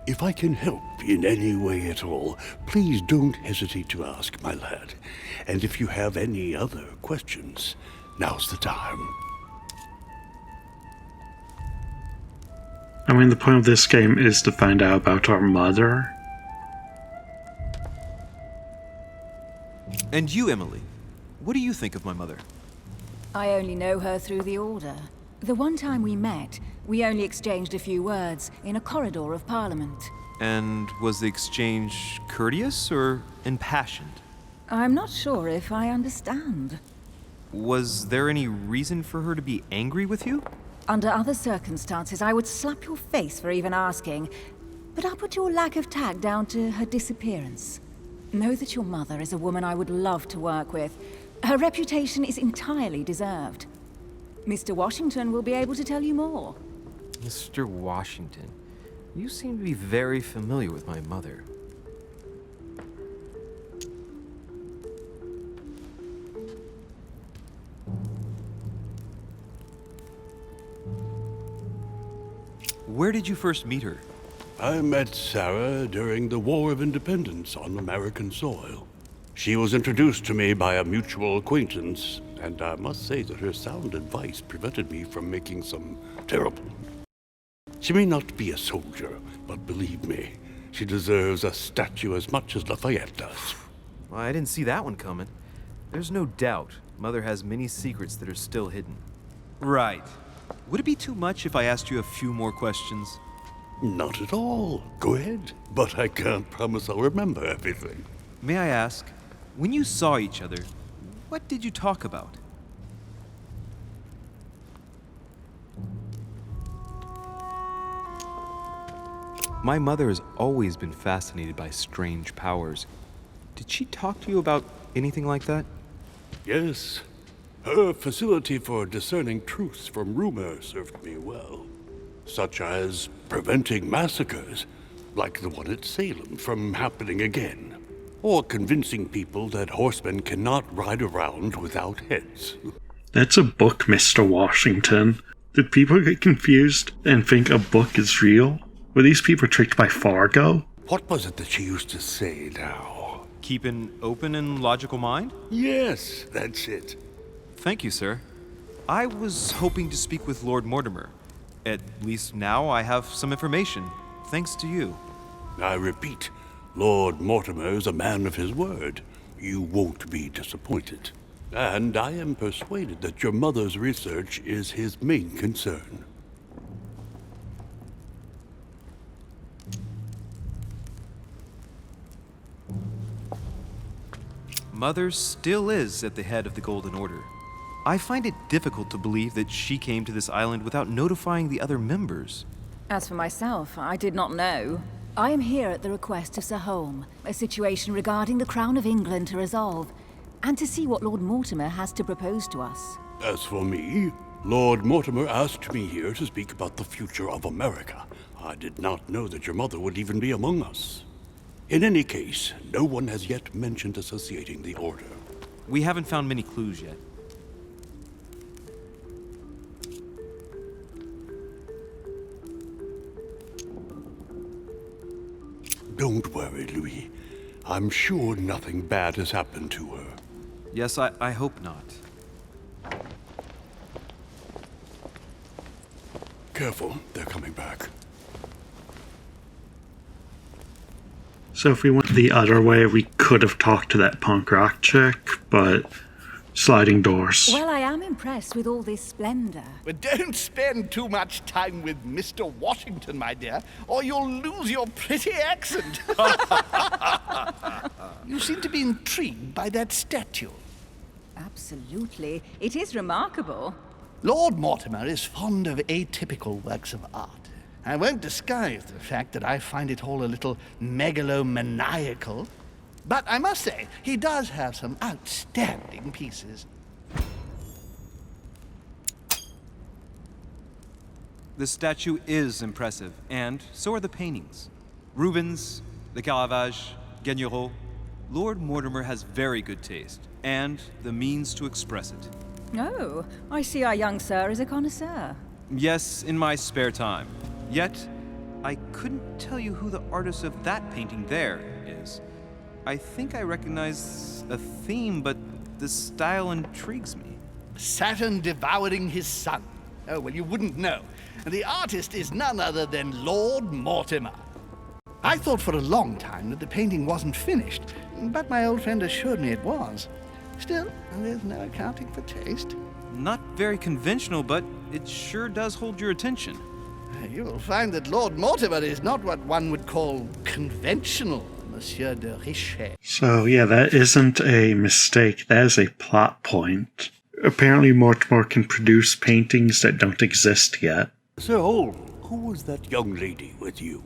If I can help in any way at all, please don't hesitate to ask, my lad. And if you have any other questions, now's the time. I mean, the point of this game is to find out about our mother. And you, Emily, what do you think of my mother? I only know her through the Order. The one time we met, we only exchanged a few words in a corridor of Parliament. And was the exchange courteous or impassioned? I'm not sure if I understand. Was there any reason for her to be angry with you? Under other circumstances, I would slap your face for even asking, but I'll put your lack of tact down to her disappearance. Know that your mother is a woman I would love to work with. Her reputation is entirely deserved. Mr. Washington will be able to tell you more. Mr. Washington, you seem to be very familiar with my mother. Where did you first meet her? I met Sarah during the War of Independence on American soil. She was introduced to me by a mutual acquaintance, and I must say that her sound advice prevented me from making some terrible... She may not be a soldier, but believe me, she deserves a statue as much as Lafayette does. Well, I didn't see that one coming. There's no doubt Mother has many secrets that are still hidden. Right. Would it be too much if I asked you a few more questions? Not at all. Go ahead. But I can't promise I'll remember everything. May I ask, when you saw each other, what did you talk about? My mother has always been fascinated by strange powers. Did she talk to you about anything like that? Yes. Her facility for discerning truth from rumor served me well. Such as preventing massacres, like the one at Salem, from happening again. Or convincing people that horsemen cannot ride around without heads. That's a book, Mr. Washington. Did people get confused and think a book is real? Were these people tricked by Fargo? What was it that she used to say now? Keep an open and logical mind? Yes, that's it. Thank you, sir. I was hoping to speak with Lord Mortimer. At least now I have some information, thanks to you. I repeat, Lord Mortimer is a man of his word. You won't be disappointed. And I am persuaded that your mother's research is his main concern. Mother still is at the head of the Golden Order. I find it difficult to believe that she came to this island without notifying the other members. As for myself, I did not know. I am here at the request of Sir Holm, a situation regarding the Crown of England to resolve, and to see what Lord Mortimer has to propose to us. As for me, Lord Mortimer asked me here to speak about the future of America. I did not know that your mother would even be among us. In any case, no one has yet mentioned associating the Order. We haven't found many clues yet. Don't worry, Louis. I'm sure nothing bad has happened to her. Yes, I hope not. Careful, they're coming back. So if we went the other way, we could have talked to that punk rock chick, but sliding doors. Well, I am impressed with all this splendor. But don't spend too much time with Mr. Washington, my dear, or you'll lose your pretty accent. You seem to be intrigued by that statue. Absolutely. It is remarkable. Lord Mortimer is fond of atypical works of art. I won't disguise the fact that I find it all a little megalomaniacal. But I must say, he does have some outstanding pieces. The statue is impressive, and so are the paintings. Rubens, the Caravage, Guignero. Lord Mortimer has very good taste, and the means to express it. Oh, I see our young sir is a connoisseur. Yes, in my spare time. Yet, I couldn't tell you who the artist of that painting there is. I think I recognize a theme, but the style intrigues me. Saturn devouring his son. Oh, well, you wouldn't know. The artist is none other than Lord Mortimer. I thought for a long time that the painting wasn't finished, but my old friend assured me it was. Still, there's no accounting for taste. Not very conventional, but it sure does hold your attention. You will find that Lord Mortimer is not what one would call conventional, Monsieur de Richet. So, yeah, that isn't a mistake. That is a plot point. Apparently, Mortimer can produce paintings that don't exist yet. So, who was that young lady with you?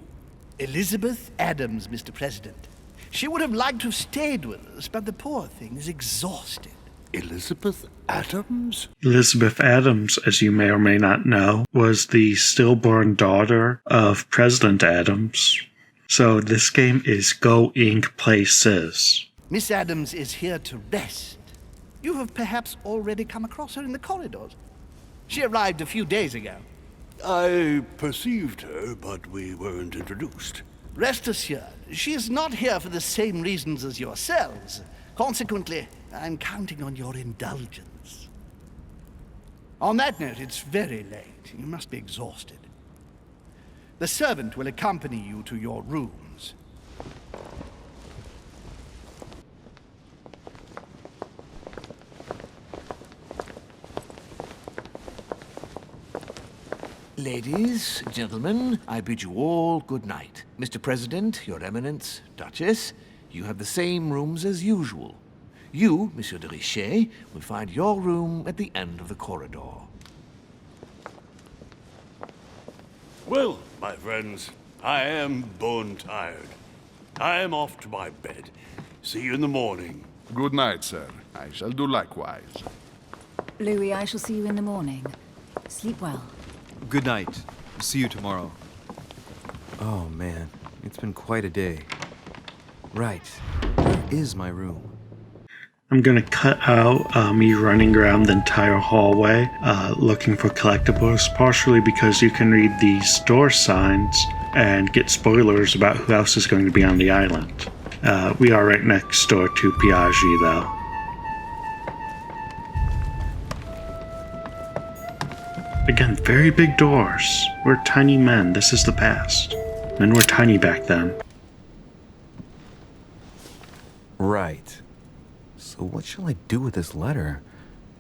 Elizabeth Adams, Mr. President. She would have liked to have stayed with us, but the poor thing is exhausted. Elizabeth Adams? Elizabeth Adams, as you may or may not know, was the stillborn daughter of President Adams. So this game is going places. Miss Adams is here to rest. You have perhaps already come across her in the corridors. She arrived a few days ago. I perceived her, but we weren't introduced. Rest assured, she is not here for the same reasons as yourselves. Consequently, I'm counting on your indulgence. On that note, it's very late. You must be exhausted. The servant will accompany you to your rooms. Ladies, gentlemen, I bid you all good night. Mr. President, Your Eminence, Duchess, you have the same rooms as usual. You, Monsieur de Richet, will find your room at the end of the corridor. Well, my friends, I am bone tired. I am off to my bed. See you in the morning. Good night, sir. I shall do likewise. Louis, I shall see you in the morning. Sleep well. Good night. See you tomorrow. Oh man, it's been quite a day. Right, where is my room? I'm gonna cut out me running around the entire hallway looking for collectibles, partially because you can read the store signs and get spoilers about who else is going to be on the island. We are right next door to Piaggi, though. Again, very big doors. We're tiny men. This is the past. Men were tiny back then. Right. So what shall I do with this letter?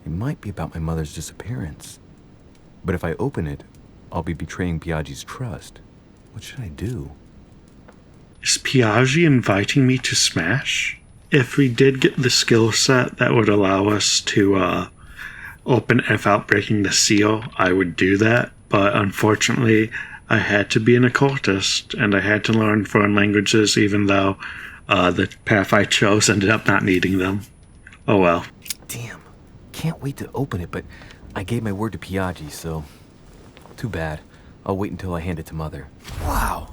It might be about my mother's disappearance. But if I open it, I'll be betraying Piaggi's trust. What should I do? Is Piaggi inviting me to Smash? If we did get the skill set that would allow us to open it without breaking the seal, I would do that. But unfortunately, I had to be an occultist, and I had to learn foreign languages, even though the path I chose ended up not needing them. Oh well. Damn. Can't wait to open it, but I gave my word to Piaggi, so... Too bad. I'll wait until I hand it to Mother. Wow!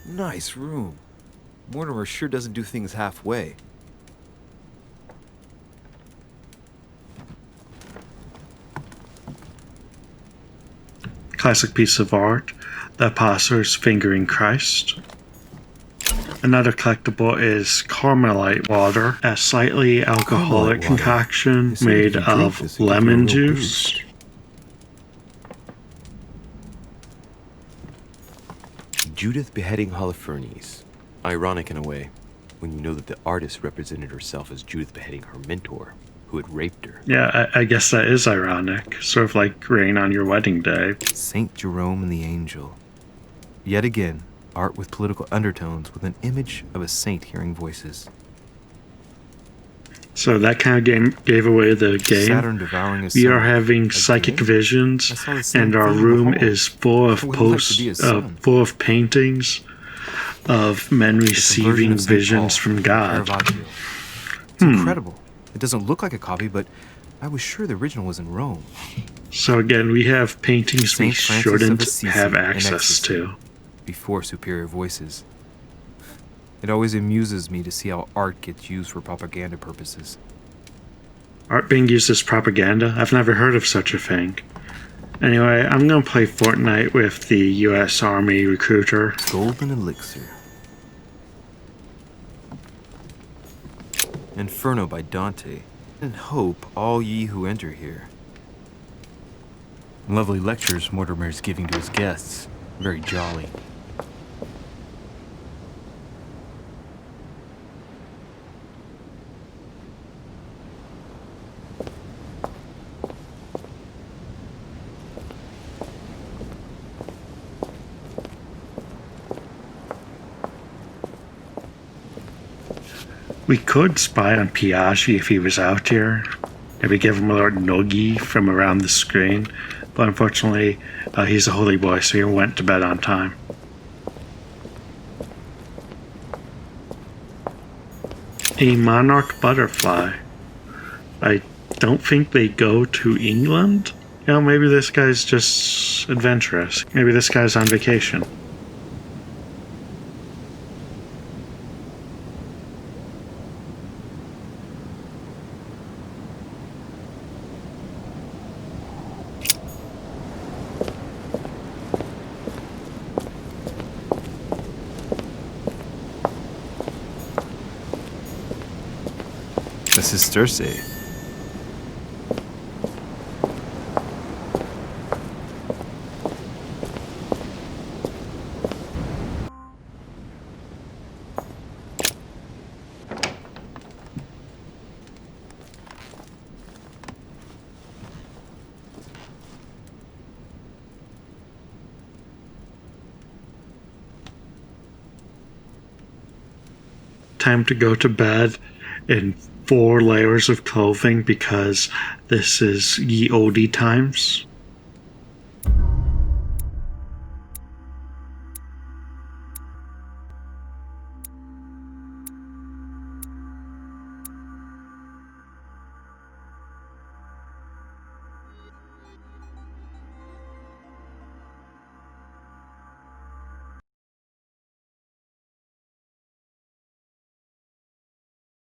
Nice room. Mortimer sure doesn't do things halfway. Classic piece of art. The apostles fingering Christ. Another collectible is Carmelite water, a slightly alcoholic concoction made of lemon juice. Judith beheading Holofernes. Ironic in a way, when you know that the artist represented herself as Judith beheading her mentor, who had raped her. Yeah, I guess that is ironic. Sort of like rain on your wedding day. Saint Jerome and the Angel. Yet again, art with political undertones with an image of a saint hearing voices. So that kind of gave away the game. Saturn devouring his We sun. are having A psychic game? visions, I saw the same and our thing in the room hall. is full of I would like to be his son. full of paintings of men It's a version receiving of St. visions Paul from God. Caravaggio. It's incredible. It doesn't look like a copy, but I was sure the original was in Rome. So again, we have paintings we Saint Francis of shouldn't Assisi have in access ecstasy, to. before superior voices. It always amuses me to see how art gets used for propaganda purposes. Art being used as propaganda? I've never heard of such a thing. Anyway, I'm gonna play Fortnite with the US Army recruiter. Golden Elixir. Inferno by Dante. And hope all ye who enter here. Lovely lectures Mortimer is giving to his guests. Very jolly. We could spy on Piaggi if he was out here. Maybe give him a little noogie from around the screen. But unfortunately, he's a holy boy, so he went to bed on time. A monarch butterfly. I don't think they go to England. You know, maybe this guy's just adventurous. Maybe this guy's on vacation. This is Cersei. Time to go to bed in 4 layers of clothing because this is ye olde times.